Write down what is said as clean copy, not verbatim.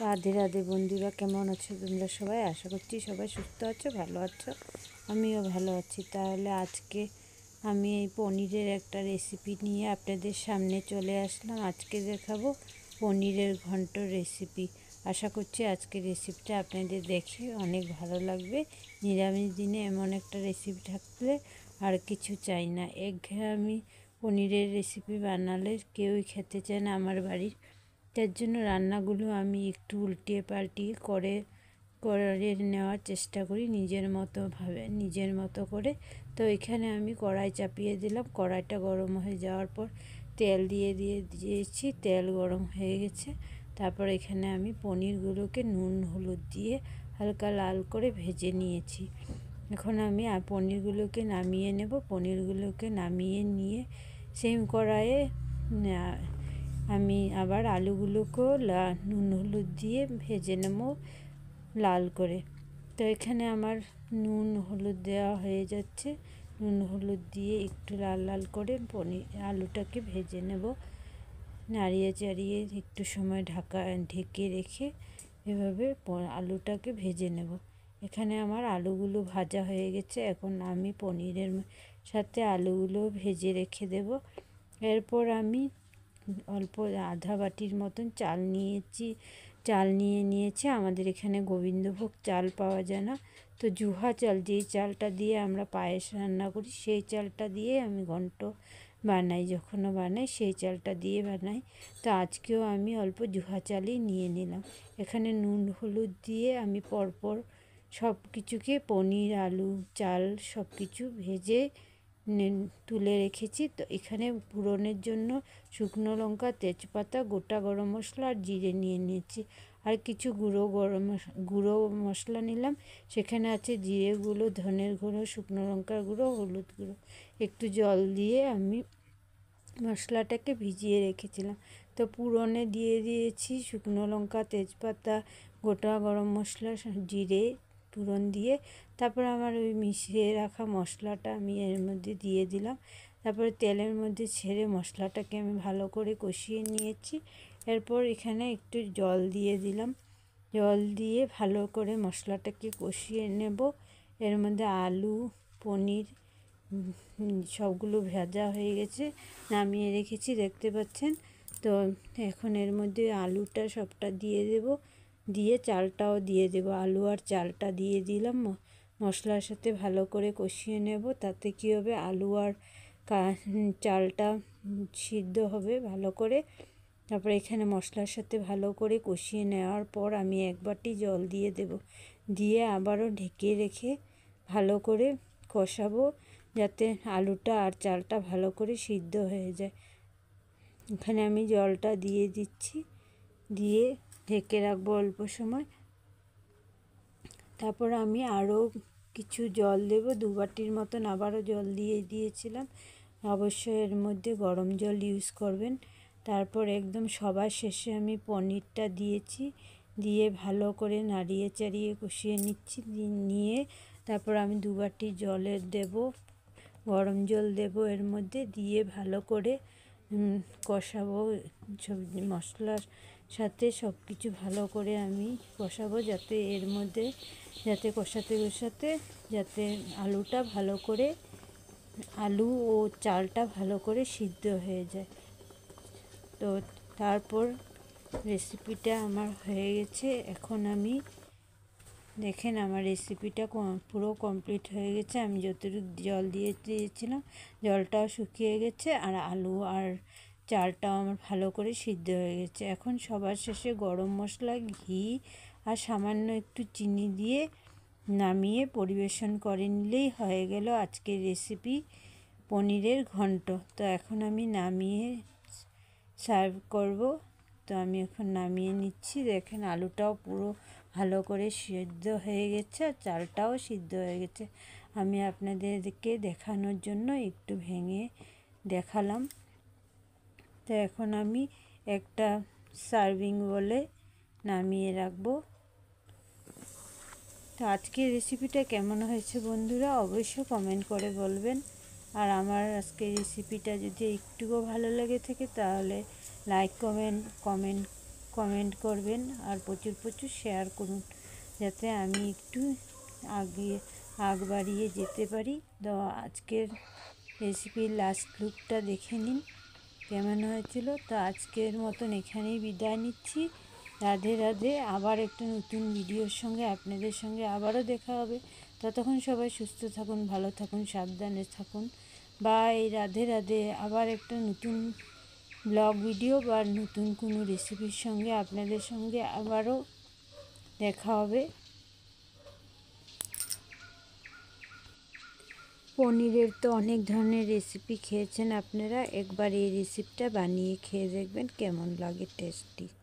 রাধে রাধে বন্ধুরা, কেমন আছো তোমরা সবাই? আশা করছি সবাই সুস্থ আছো, ভালো আছো। আমিও ভালো আছি। তাহলে আজকে আমি এই পনিরের একটা রেসিপি নিয়ে আপনাদের সামনে চলে আসলাম। আজকে দেখাবো পনিরের ঘন্ট রেসিপি। আশা করছি আজকের রেসিপিটা আপনাদের দেখে অনেক ভালো লাগবে। নিরামিষ দিনে এমন একটা রেসিপি থাকলে আর কিছু চাই না। একঘেয়েমি পনিরের রেসিপি বানালে কেউই খেতে চায় না আমার বাড়ির। তার জন্য রান্নাগুলো আমি একটু উল্টিয়ে পাল্টিয়ে করে নেওয়ার চেষ্টা করি নিজের মতো করে। তো এখানে আমি কড়াই চাপিয়ে দিলাম। কড়াইটা গরম হয়ে যাওয়ার পর তেল দিয়েছি। তেল গরম হয়ে গেছে। তারপর এখানে আমি পনিরগুলোকে নুন হলুদ দিয়ে হালকা লাল করে ভেজে নিয়েছি। এখন আমি পনিরগুলোকে নামিয়ে নেব। পনিরগুলোকে নামিয়ে নিয়ে সেম কড়াইয়ে আমি আবার আলুগুলোকেও নুন হলুদ দিয়ে ভেজে নেব লাল করে। তো এখানে আমার নুন হলুদ দেওয়া হয়ে যাচ্ছে। নুন হলুদ দিয়ে একটু লাল লাল করে আলুটাকে ভেজে নেব। নাড়িয়ে চাড়িয়ে একটু সময় ঢেকে রেখে এভাবে আলুটাকে ভেজে নেব। এখানে আমার আলুগুলো ভাজা হয়ে গেছে। এখন আমি পনিরের সাথে আলুগুলো ভেজে রেখে দেব। এরপর আমি অল্প আধা বাটির মতন চাল নিয়েছি। আমাদের এখানে গোবিন্দভোগ চাল পাওয়া যায় না, তো জুহা চাল, যেই চালটা দিয়ে আমরা পায়েস রান্না করি সেই চালটা দিয়ে আমি ঘন্ট বানাই। যখনও বানাই সেই চালটা দিয়ে বানাই। তো আজকেও আমি অল্প জুহা চালই নিয়ে নিলাম। এখানে নুন হলুদ দিয়ে আমি পরপর সব কিছুকে পনির আলু চাল সব কিছু ভেজে তুলে রেখেছি। তো এখানে ফোড়নের জন্য শুকনো লঙ্কা, তেজপাতা, গোটা গরম মশলা আর জিরে নিয়ে নিয়েছি। আর কিছু গুঁড়ো মশলা নিলাম। সেখানে আছে জিরে গুঁড়ো, ধনের গুঁড়ো, শুকনো লঙ্কার গুঁড়ো, হলুদ গুঁড়ো। একটু জল দিয়ে আমি মশলাটাকে ভিজিয়ে রেখেছিলাম। তো ফোড়নে দিয়ে দিয়েছি শুকনো লঙ্কা, তেজপাতা, গোটা গরম মশলা, জিরে ফোড়ন দিয়ে তারপর আমার ওই মিশিয়ে রাখা মশলাটা আমি এর মধ্যে দিয়ে দিলাম। তারপরে তেলের মধ্যে ছেড়ে মশলাটাকে আমি ভালো করে কষিয়ে নিয়েছি। এরপর এখানে একটু জল দিয়ে দিলাম। জল দিয়ে ভালো করে মশলাটাকে কষিয়ে নেব। এর মধ্যে আলু পনির সবগুলো ভাজা হয়ে গেছে, নামিয়ে রেখেছি দেখতে পাচ্ছেন। তো এখন এর মধ্যে আলুটা সবটা দিয়ে দেব, দিয়ে চালটাও দিয়ে দেব। আলু আর চালটা দিয়ে দিলাম। মশলার সাথে ভালো করে কষিয়ে নেব। তাতে কী হবে, আলু আর চালটা সিদ্ধ হবে ভালো করে। তারপরে এখানে মশলার সাথে ভালো করে কষিয়ে নেওয়ার পর আমি এক বাটি জল দিয়ে দেব। দিয়ে আবারও ঢেকে রেখে ভালো করে কষাবো, যাতে আলুটা আর চালটা ভালো করে সিদ্ধ হয়ে যায়। এখানে আমি জলটা দিয়ে দিচ্ছি, দিয়ে ঢেকে রাখবো অল্প সময়। তারপর আমি আরও কিছু জল দেব, 2 বাটির মতন আবারও জল দিয়েছিলাম। অবশ্যই এর মধ্যে গরম জল ইউজ করবেন। তারপর একদম সবার শেষে আমি পনিরটা দিয়েছি, দিয়ে ভালো করে নাড়িয়ে চাড়িয়ে কষিয়ে নিয়ে তারপর আমি 2 বাটি জলের দেব, গরম জল দেব এর মধ্যে, দিয়ে ভালো করে কষাবো। সবজি মশলার সাথে সব কিছু ভালো করে আমি কষাবো, যাতে এর মধ্যে কষাতে যাতে আলুটা ভালো করে আলু ও চালটা ভালো করে সিদ্ধ হয়ে যায়। তো তারপর রেসিপিটা আমার হয়ে গেছে। এখন আমি দেখেন আমার রেসিপিটা পুরো কমপ্লিট হয়ে গেছে। আমি যতটুকু জল দিয়েছিলাম জলটাও শুকিয়ে গেছে, আর আলু আর চালটাও আমার ভালো করে সিদ্ধ হয়ে গেছে। এখন সবার শেষে গরম মশলা, ঘি আর সামান্য একটু চিনি দিয়ে নামিয়ে পরিবেশন করে নিলেই হয়ে গেল আজকের রেসিপি পনিরের ঘন্ট। তো এখন আমি নামিয়ে সার্ভ করব। তো আমি এখন নামিয়ে নিচ্ছি। দেখেন আলুটাও পুরো ভালো করে সিদ্ধ হয়ে গেছে, আর চালটাও সিদ্ধ হয়ে গেছে। আমি আপনাদেরকে দেখানোর জন্য একটু ভেঙে দেখালাম। তো এখন আমি একটা সার্ভিং বলে নামিয়ে রাখবো। তো আজকের রেসিপিটা কেমন হয়েছে বন্ধুরা অবশ্যই কমেন্ট করে বলবেন। আর আমার আজকের রেসিপিটা যদি একটুও ভালো লেগে থাকে তাহলে লাইক কমেন্ট কমেন্ট করবেন আর প্রচুর প্রচুর শেয়ার করুন, যাতে আমি একটু আগ বাড়িয়ে যেতে পারি। তো আজকের রেসিপির লাস্ট লুকটা দেখে নিন কেমন হয়েছিল। তো আজকের মতন এখানেই বিদায় নিচ্ছি। রাধে রাধে। আবার একটা নতুন ভিডিওর সঙ্গে আপনাদের সঙ্গে আবারও দেখা হবে। ততক্ষণ সবাই সুস্থ থাকুন, ভালো থাকুন, সাবধানে থাকুন। বাই। রাধে রাধে। আবার একটা নতুন ব্লগ ভিডিও বা নতুন কোনো রেসিপির সঙ্গে আপনাদের সঙ্গে আবারও দেখা হবে। পনিরের তো অনেক ধরনের রেসিপি খেয়েছেন আপনারা, একবার এই রেসিপিটা বানিয়ে খেয়ে দেখবেন কেমন লাগে, টেস্টি।